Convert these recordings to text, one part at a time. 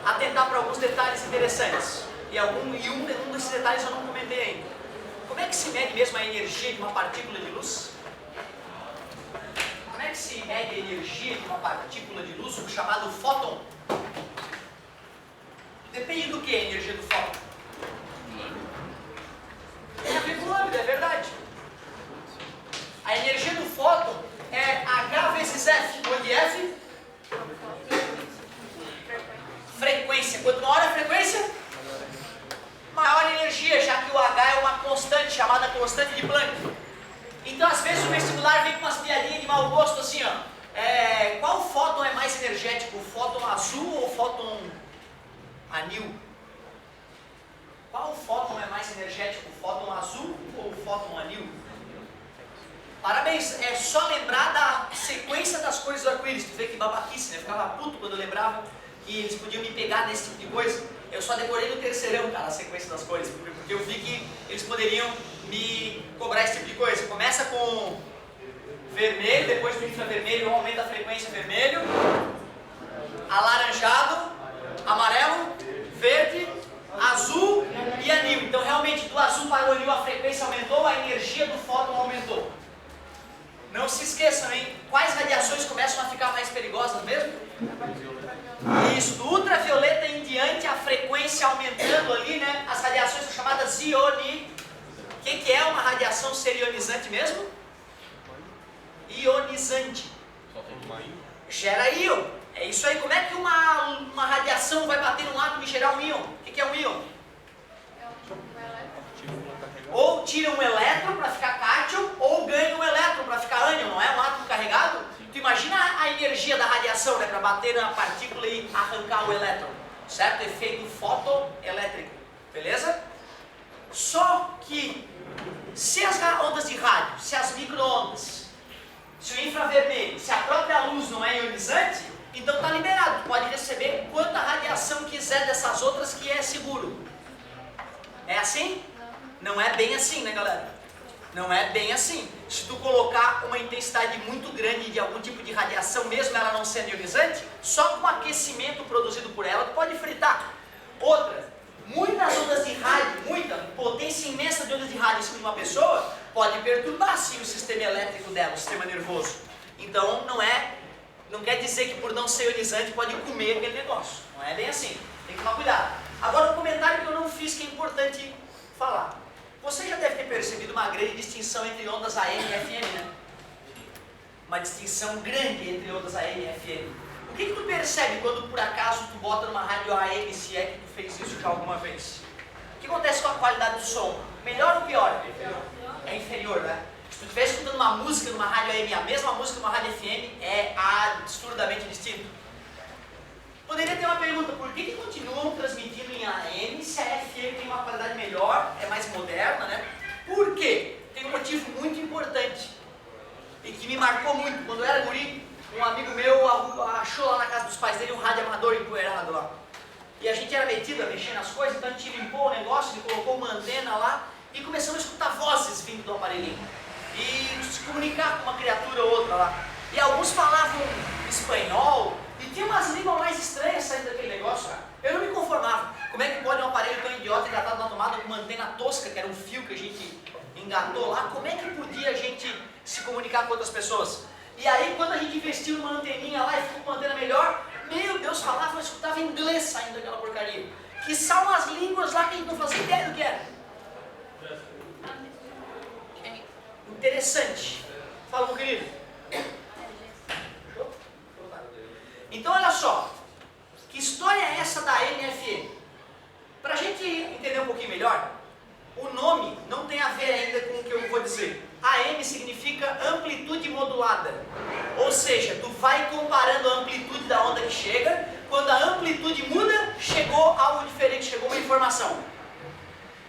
atentar para alguns detalhes interessantes. E um desses detalhes eu não comentei ainda. Como é que se mede mesmo a energia de uma partícula de luz? Como é que se mede a energia de uma partícula de luz, o chamado fóton? Depende do que a energia do fóton? Tem a ver com lambda, é verdade. A energia do fóton é H vezes F, onde F? Frequência. Quanto maior a frequência, maior a energia, já que o H é uma constante, chamada constante de Planck. Então, às vezes, o vestibular vem com umas piadinhas de mau gosto, assim, ó. Qual fóton é mais energético, o fóton azul ou o fóton anil? Qual fóton é mais energético, o fóton azul ou o fóton anil? Parabéns, é só lembrar da sequência das coisas do arco-íris. Tu vê que babaquice, né? Eu ficava puto quando eu lembrava que eles podiam me pegar nesse tipo de coisa. Eu só decorei no terceirão, cara, a sequência das coisas, porque eu vi que eles poderiam me cobrar esse tipo de coisa. Começa com vermelho, depois do infravermelho, aumenta a frequência vermelho, alaranjado, amarelo, verde, azul e anil. Então, realmente, do azul para o anil a frequência aumentou, a energia do fóton aumentou. Não se esqueçam, hein? Quais radiações começam a ficar mais perigosas mesmo? Isso, do ultravioleta em diante, a frequência aumentando ali, né? As radiações são chamadas ioni. O que é uma radiação ser ionizante mesmo? Ionizante. Gera íon. É isso aí. Como é que uma radiação vai bater num átomo e gerar um íon? O que é um íon? Ou tira um elétron para ficar cátion, ou ganha um elétron para ficar ânion, não é? Um átomo carregado. Tu imagina a energia da radiação, né? Para bater na partícula e arrancar o elétron. Certo? Efeito fotoelétrico. Beleza? Só que, se as ondas de rádio, se as micro-ondas, se o infravermelho, se a própria luz não é ionizante, então está liberado. Tu pode receber quanta radiação quiser dessas outras que é seguro. É assim? Não é bem assim, né, galera? Não é bem assim. Se tu colocar uma intensidade muito grande de algum tipo de radiação, mesmo ela não sendo ionizante, só com o aquecimento produzido por ela, tu pode fritar. Outra, muitas ondas de rádio, muita potência imensa de ondas de rádio em cima de uma pessoa, pode perturbar sim o sistema elétrico dela, o sistema nervoso. Então não quer dizer que por não ser ionizante pode comer aquele negócio. Não é bem assim. Tem que tomar cuidado. Agora um comentário que eu não fiz que é importante falar. Você já deve ter percebido uma grande distinção entre ondas AM e FM, né? Uma distinção grande entre ondas AM e FM. O que tu percebe quando por acaso tu bota numa rádio AM, se é que tu fez isso já alguma vez? O que acontece com a qualidade do som? Melhor ou pior? É inferior, né? Se tu estiver escutando uma música numa rádio AM, a mesma música numa rádio FM, é absurdamente distinto. Poderia ter uma pergunta, por que continuam transmitindo em AM se a FM tem uma qualidade melhor, é mais moderna, né? Por quê? Tem um motivo muito importante e que me marcou muito. Quando eu era guri, um amigo meu achou lá na casa dos pais dele um rádio amador empoeirado lá. E a gente era metido a mexer nas coisas, então a gente limpou o negócio, ele colocou uma antena lá e começamos a escutar vozes vindo do aparelhinho. E se comunicar com uma criatura ou outra lá. E alguns falavam espanhol, e tinha umas línguas mais estranhas saindo daquele negócio, cara. Eu não me conformava. Como é que pode um aparelho tão idiota engatado na tomada com uma antena tosca, que era um fio que a gente engatou lá, como é que podia a gente se comunicar com outras pessoas? E aí, quando a gente investiu numa anteninha lá e ficou com uma antena melhor, meu Deus, falava, eu escutava inglês saindo daquela porcaria. Que são umas línguas lá que a gente não fazia ideia do que era. Interessante. Fala, meu querido. Então, olha só. Que história é essa da AM/FM? Para a gente entender um pouquinho melhor, o nome não tem a ver ainda com o que eu vou dizer. AM significa amplitude modulada. Ou seja, tu vai comparando a amplitude da onda que chega. Quando a amplitude muda, chegou algo diferente, chegou uma informação.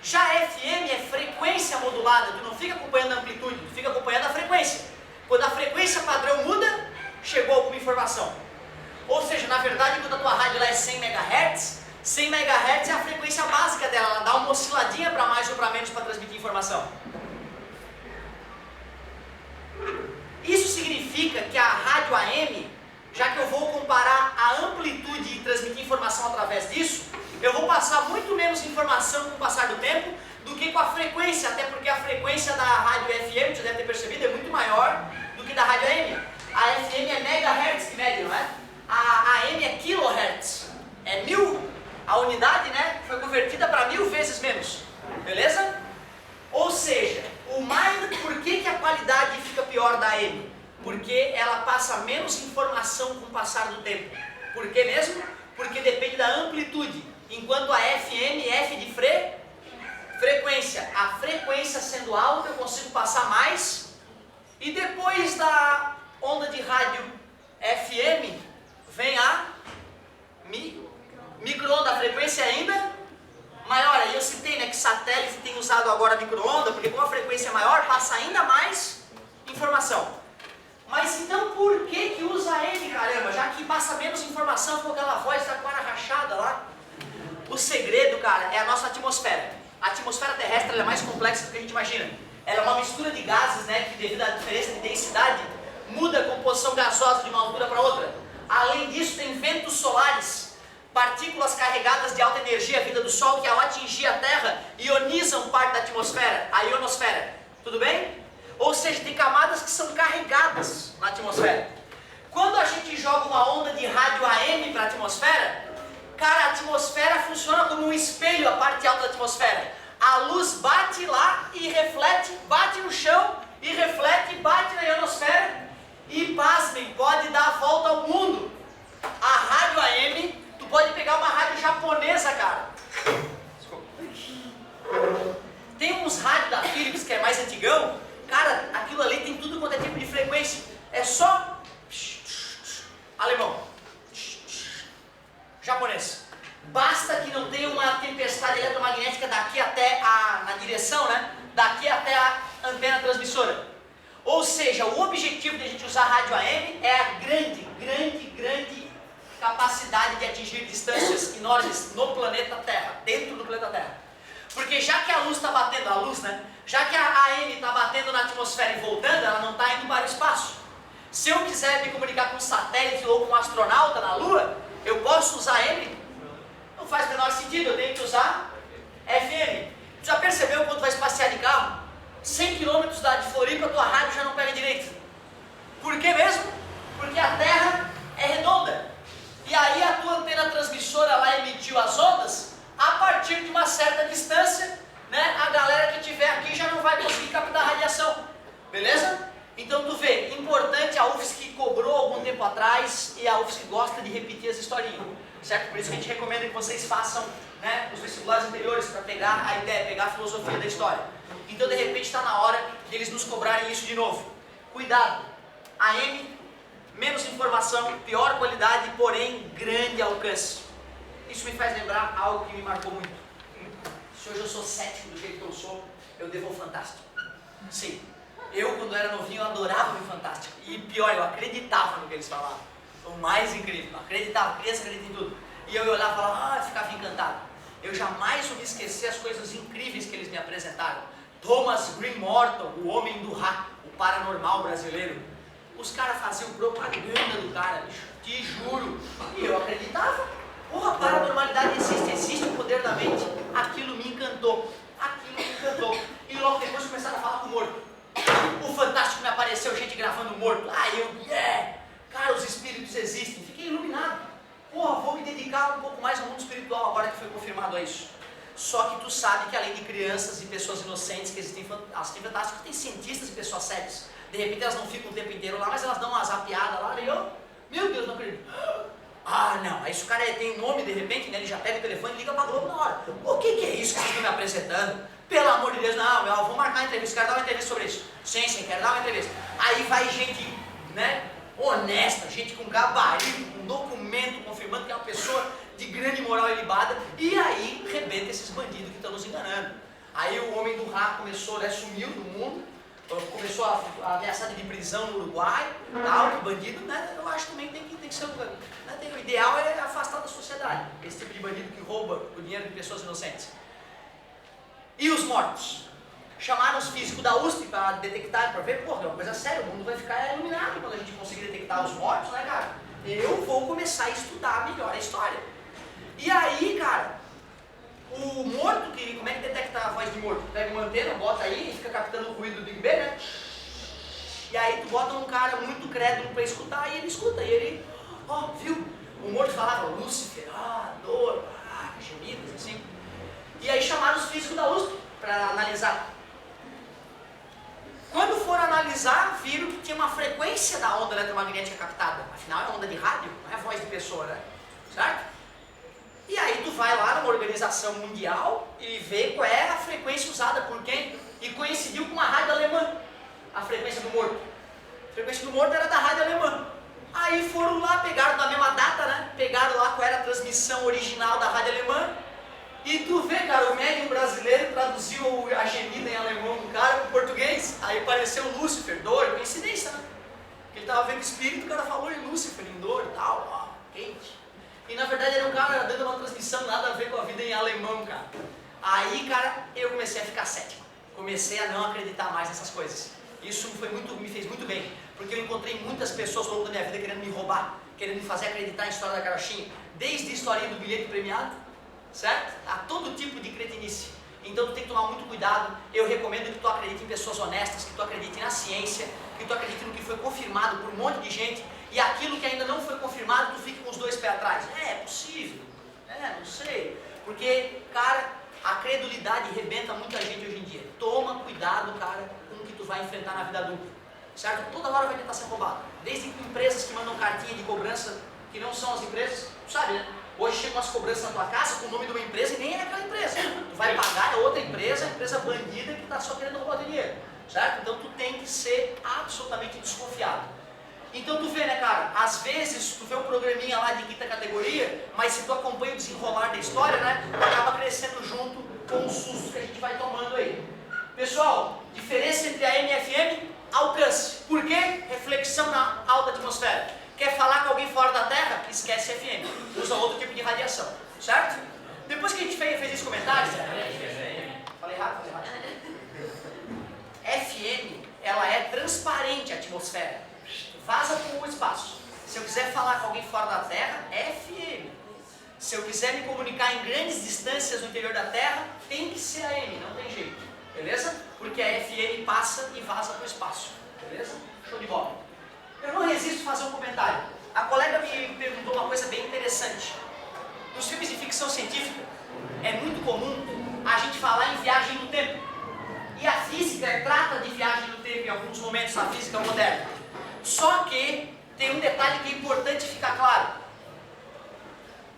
Já FM é frequência modulada. Tu não fica acompanhando a amplitude, tu fica acompanhando a frequência. Quando a frequência padrão muda, chegou alguma informação. Ou seja, na verdade, quando a tua rádio lá é 100 MHz, 100 MHz é a frequência básica dela, ela dá uma osciladinha para mais ou para menos para transmitir informação. Isso significa que a rádio AM já que eu vou comparar a amplitude e transmitir informação através disso, eu vou passar muito menos informação com o passar do tempo do que com a frequência, até porque a frequência da rádio FM, você deve ter percebido, é muito maior do que da rádio AM. A FM é megahertz que mede, não é? A AM é kilohertz, é 1000, a unidade, né, foi convertida para 1000 vezes menos, beleza? Ou seja, por que a qualidade fica pior da AM? Porque ela passa menos informação com o passar do tempo. Por que mesmo? Porque depende da amplitude. Enquanto a FM, F de frequência. A frequência sendo alta, eu consigo passar mais. E depois da onda de rádio FM, vem a micro-onda. A frequência ainda maior. Aí eu citei, né, que satélite tem usado agora micro-onda, porque com a frequência maior, passa ainda mais informação. Mas então por que usa AM, caramba? Já que passa menos informação com aquela voz da cara rachada lá. O segredo, cara, é a nossa atmosfera. A atmosfera terrestre é mais complexa do que a gente imagina. Ela é uma mistura de gases, né, que devido à diferença de densidade, muda a composição gasosa de uma altura para outra. Além disso, tem ventos solares, partículas carregadas de alta energia vinda do Sol, que ao atingir a Terra, ionizam parte da atmosfera, a ionosfera. Tudo bem? Ou seja, tem camadas que são carregadas na atmosfera. Quando a gente joga uma onda de rádio AM para a atmosfera, cara, a atmosfera funciona como um espelho, a parte alta da atmosfera. A luz bate lá e reflete, bate no chão e reflete, bate na ionosfera e, pasmem, pode dar a volta ao mundo. A rádio AM, tu pode pegar uma rádio japonesa, cara. Tem uns rádios da Philips que é mais antigão. Cara, aquilo ali tem tudo quanto é tipo de frequência. É só alemão, japonês. Basta que não tenha uma tempestade eletromagnética daqui até na direção, né? Daqui até a antena transmissora. Ou seja, o objetivo de a gente usar rádio AM é a grande capacidade de atingir distâncias enormes no planeta Terra, dentro do planeta Terra. Porque já que a luz está batendo, já que a AM está batendo na atmosfera e voltando, ela não está indo para o espaço. Se eu quiser me comunicar com um satélite ou com um astronauta na Lua, eu posso usar AM? Não faz o menor sentido, eu tenho que usar FM. Já percebeu quando vai passear de carro? 100 km de Floripa, tua rádio já não pega direito. Por que mesmo? Porque a Terra é redonda. E aí a tua antena transmissora lá emitiu as ondas, a partir de uma certa distância, né, a galera que estiver aqui já não vai conseguir captar a radiação. Beleza? Então tu vê, importante, a UFSC cobrou algum tempo atrás e a UFSC gosta de repetir as historinhas. Certo? Por isso que a gente recomenda que vocês façam, né, os vestibulares anteriores para pegar a ideia, pegar a filosofia da história. Então de repente está na hora de eles nos cobrarem isso de novo. Cuidado! AM, menos informação, pior qualidade, porém grande alcance. Isso me faz lembrar algo que me marcou muito. Se hoje eu sou cético do jeito que eu sou, eu devo ao Fantástico. Sim, eu quando era novinho eu adorava o Fantástico. E pior, eu acreditava no que eles falavam. O mais incrível, eu acreditava, criança acredita em tudo. E eu olhava e falava, ficava encantado. Eu jamais vou me esquecer as coisas incríveis que eles me apresentaram. Thomas Green Morton, o homem do Ra, o paranormal brasileiro. Os caras faziam propaganda do cara, bicho, te juro. E eu acreditava. Porra, a paranormalidade existe o poder da mente. Aquilo me encantou. E logo depois começaram a falar com o morto. O Fantástico me apareceu, gente gravando morto. Cara, os espíritos existem. Fiquei iluminado. Porra, vou me dedicar um pouco mais ao mundo espiritual agora que foi confirmado a isso. Só que tu sabe que além de crianças e pessoas inocentes que existem fantásticos, tem cientistas e pessoas sérias. De repente elas não ficam o tempo inteiro lá, mas elas dão uma zapiada lá e eu, meu Deus, não acredito. Não, aí se o cara tem nome de repente, né, ele já pega o telefone e liga pra Globo na hora. O que é isso que vocês estão me apresentando? Pelo amor de Deus, não, eu vou marcar uma entrevista, quero dar uma entrevista sobre isso. Sim, quero dar uma entrevista. Aí vai gente, né, honesta, gente com gabarito, com documento confirmando que é uma pessoa de grande moral ilibada, e aí rebenta esses bandidos que estão nos enganando. Aí o homem do Ra começou, né, sumiu do mundo, começou a ameaçar de prisão no Uruguai, tal, que bandido, né, eu acho também que tem que ser o ideal é afastar da sociedade, esse tipo de bandido que rouba o dinheiro de pessoas inocentes. E os mortos? Chamaram os físicos da USP para detectar, para ver, porra, é uma coisa séria, o mundo vai ficar iluminado quando a gente conseguir detectar os mortos, né, cara? eu vou começar a estudar melhor a história. E aí, cara, o morto, como é que detecta a voz de morto? Pega uma antena, bota aí e fica captando o ruído do Big Ben, né? E aí tu bota um cara muito crédulo para escutar e ele escuta. E ele, viu? O morto falava, Lúcifer, dor, gemidos, assim. E aí chamaram os físicos da USP para analisar. Quando foram analisar, viram que tinha uma frequência da onda eletromagnética captada. Afinal é onda de rádio, não é voz de pessoa, né? Certo? E aí tu vai lá numa organização mundial e vê qual é a frequência usada por quem. E coincidiu com uma rádio alemã, a frequência do morto. A frequência do morto era da rádio alemã. Aí foram lá, pegaram na mesma data, né? Pegaram lá qual era a transmissão original da rádio alemã. E tu vê, cara, o médium brasileiro traduziu a gemida em alemão do cara para o português. Aí apareceu Lúcifer, dor, coincidência, né? Porque ele estava vendo espírito, o cara falou em Lúcifer, em dor e tal, quente. E na verdade era um cara dando uma transmissão nada a ver com a vida em alemão, cara. Aí, cara, eu comecei a ficar cético. Comecei a não acreditar mais nessas coisas. Isso me fez muito bem, porque eu encontrei muitas pessoas ao longo da minha vida querendo me roubar, querendo me fazer acreditar em história da carochinha, desde a historinha do bilhete premiado, certo? A todo tipo de cretinice. Então tu tem que tomar muito cuidado. Eu recomendo que tu acredite em pessoas honestas, que tu acredite na ciência, que tu acredite no que foi confirmado por um monte de gente, e aquilo que ainda não foi confirmado, tu fica com os dois pés atrás. É possível, não sei. Porque, cara, a credulidade arrebenta muita gente hoje em dia. Toma cuidado, cara, com o que tu vai enfrentar na vida adulta, certo? Toda hora vai tentar ser roubado. Desde empresas que mandam cartinha de cobrança, que não são as empresas, tu sabe, né? Hoje chegam as cobranças na tua casa com o nome de uma empresa e nem é aquela empresa. Tu vai pagar, é outra empresa, a empresa bandida que está só querendo roubar o dinheiro, certo? Então tu tem que ser absolutamente desconfiado. Então tu vê, né, cara, às vezes tu vê um programinha lá de quinta categoria, mas se tu acompanha o desenrolar da história, né, tu acaba crescendo junto com os sustos que a gente vai tomando aí. Pessoal, diferença entre a AM e a FM, alcance. Por quê? Reflexão na alta atmosfera. Quer falar com alguém fora da Terra? Esquece FM. Usa outro tipo de radiação, certo? Depois que a gente fez esse comentário... Falei errado. FM, ela é transparente a atmosfera. Vaza para o espaço. Se eu quiser falar com alguém fora da Terra, é FM. Se eu quiser me comunicar em grandes distâncias no interior da Terra, tem que ser AM, não tem jeito. Beleza? Porque a FM passa e vaza para o espaço. Beleza? Show de bola. Eu não resisto a fazer um comentário. A colega me perguntou uma coisa bem interessante. Nos filmes de ficção científica, é muito comum a gente falar em viagem no tempo. E a física trata de viagem no tempo em alguns momentos da física moderna. Só que tem um detalhe que é importante ficar claro.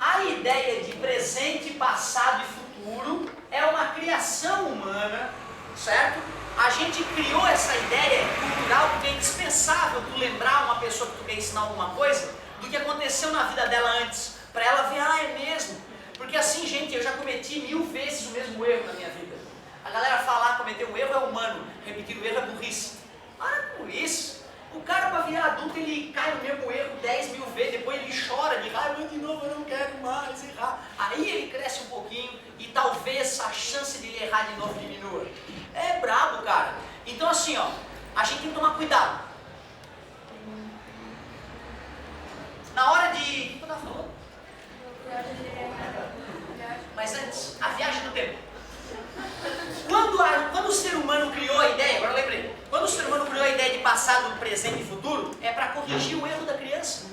A ideia de presente, passado e futuro é uma criação humana, certo? A gente criou essa ideia cultural porque é indispensável tu lembrar uma pessoa que tu quer ensinar alguma coisa do que aconteceu na vida dela antes, para ela ver, é mesmo. Porque assim, gente, eu já cometi 1000 vezes o mesmo erro na minha vida. A galera fala, cometer um erro é humano, repetir o erro é burrice. Para com isso. O cara, para virar adulto, ele cai no mesmo erro 10.000 vezes, depois ele chora de raiva, de novo eu não quero mais errar. Aí ele cresce um pouquinho e talvez a chance de ele errar de novo diminua. É brabo, cara. Então assim, a gente tem que tomar cuidado. Na hora de... O que eu estava falando? Mas antes, a viagem no tempo. Quando o ser humano criou a ideia, agora eu lembrei, quando o ser humano criou a ideia de passado, presente e futuro, é para corrigir o erro da criança.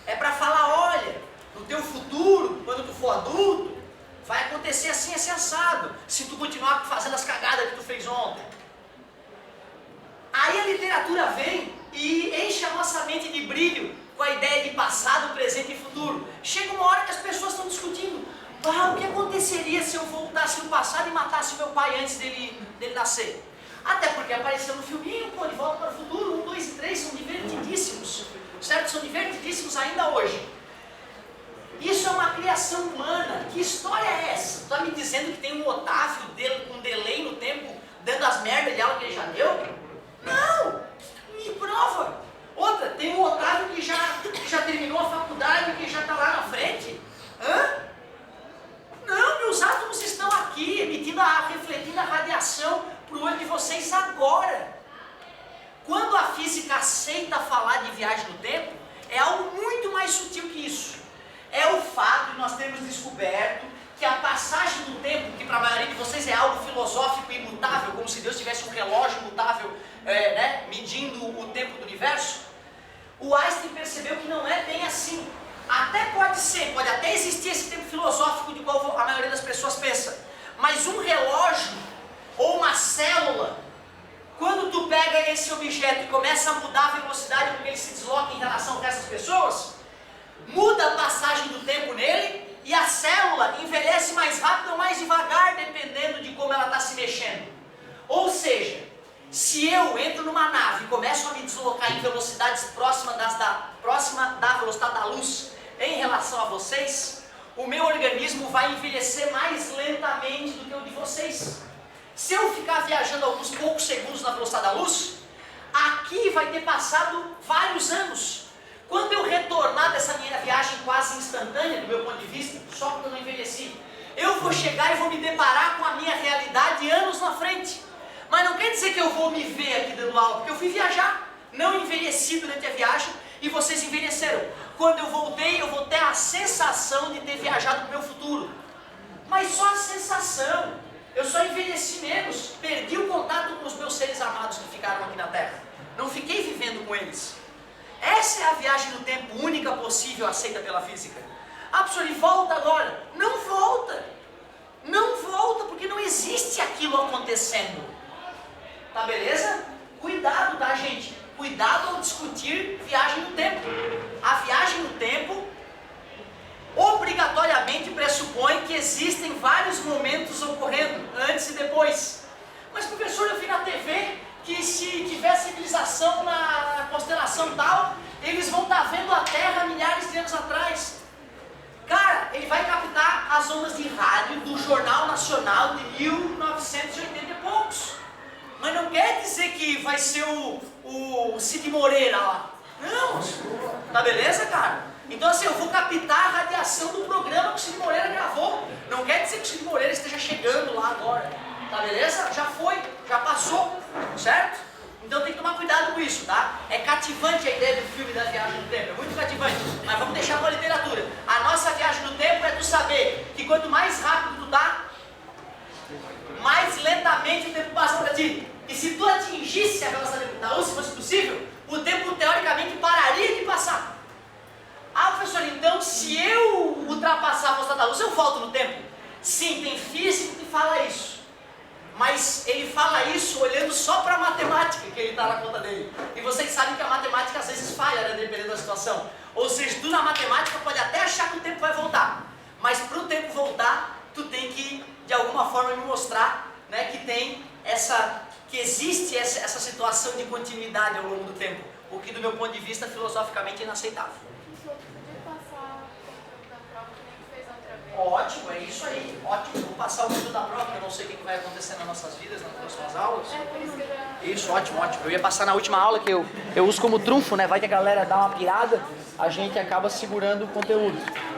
É para falar, olha, no teu futuro, quando tu for adulto, vai acontecer assim, assim, assado, se tu continuar fazendo as cagadas que tu fez ontem. Aí a literatura vem e enche a nossa mente de brilho com a ideia de passado, presente e futuro. Chega uma hora que as pessoas estão discutindo, o que aconteceria se eu voltasse no passado e matasse meu pai antes dele nascer? Até porque apareceu no filminho, De Volta para o Futuro, 1, 2 e 3 são divertidíssimos, certo? São divertidíssimos ainda hoje. Isso é uma criação humana. Que história é essa? Tu tá me dizendo que tem um Otávio com um delay no tempo, dando as merdas de aula que ele já deu? Não! Me prova! Outra, tem um Otávio que já terminou a faculdade, que já está lá na frente? Não, meus átomos estão aqui, refletindo a radiação para o olho de vocês agora. Quando a física aceita falar de viagem no tempo, é algo muito mais mais sutil que isso. É o fato de nós termos descoberto que a passagem do tempo, que para a maioria de vocês é algo filosófico e imutável, como se Deus tivesse um relógio imutável, medindo o tempo do universo, o Einstein percebeu que não é bem assim. Até pode ser, pode até existir esse tempo filosófico de qual a maioria das pessoas pensa, mas um relógio ou uma célula, quando tu pega esse objeto e começa a mudar a velocidade com que ele se desloca em relação a essas pessoas, muda a passagem do tempo nele e a célula envelhece mais rápido ou mais devagar, dependendo de como ela está se mexendo. Ou seja, se eu entro numa nave e começo a me deslocar em velocidades próxima da velocidade da luz em relação a vocês, o meu organismo vai envelhecer mais lentamente do que o de vocês. Se eu ficar viajando alguns poucos segundos na velocidade da luz, aqui vai ter passado vários anos. Quando eu retornar dessa minha viagem quase instantânea, do meu ponto de vista, só porque eu não envelheci, eu vou chegar e vou me deparar com a minha realidade anos na frente. Mas não quer dizer que eu vou me ver aqui dando aula, porque eu fui viajar, não envelheci durante a viagem e vocês envelheceram. Quando eu voltei, eu vou ter a sensação de ter viajado para o meu futuro. Mas só a sensação. Eu só envelheci menos, perdi o contato com os meus seres amados que ficaram aqui na Terra. Não fiquei vivendo com eles. Essa é a viagem no tempo única possível aceita pela física. Ah, professor, ele volta agora? Não volta. Não volta, porque não existe aquilo acontecendo. Tá beleza? Cuidado, tá, gente? Cuidado ao discutir viagem no tempo. A viagem no tempo obrigatoriamente pressupõe que existem vários momentos ocorrendo, antes e depois. Mas, professor, eu vi na TV que se tiver civilização na constelação tal, eles vão estar vendo a Terra milhares de anos atrás. Cara, ele vai captar as ondas de rádio do Jornal Nacional de 1980 e poucos. Mas não quer dizer que vai ser o Cid Moreira lá. Não, tá beleza, cara? Então assim, eu vou captar a radiação do programa que o Cid Moreira gravou. Não quer dizer que o Cid Moreira esteja chegando lá agora. Tá beleza? Já foi, já passou, certo? Então tem que tomar cuidado com isso, tá? É cativante a ideia do filme da viagem no tempo, é muito cativante. Mas vamos deixar para a literatura. A nossa viagem no tempo é tu saber que quanto mais rápido tu tá, mais lentamente o tempo passa para ti. E se tu atingisse a velocidade da luz, se fosse possível, o tempo teoricamente pararia de passar. Ah, professor, então se eu ultrapassar a velocidade da luz, eu volto no tempo? Sim, tem físico que fala isso. Mas ele fala isso olhando só para a matemática que ele está na conta dele. E vocês sabem que a matemática às vezes falha, né, dependendo da situação. Ou seja, tu na matemática pode até achar que o tempo vai voltar. Mas para o tempo voltar, tu tem que, de alguma forma, me mostrar, né, que existe essa situação de continuidade ao longo do tempo. O que, do meu ponto de vista, filosoficamente é inaceitável. Ótimo, é isso aí, ótimo. Vou passar o conteúdo da prova, eu não sei o que vai acontecer nas nossas vidas, nas próximas aulas. Isso, ótimo, ótimo. Eu ia passar na última aula que eu uso como trunfo, né? Vai que a galera dá uma pirada, a gente acaba segurando o conteúdo.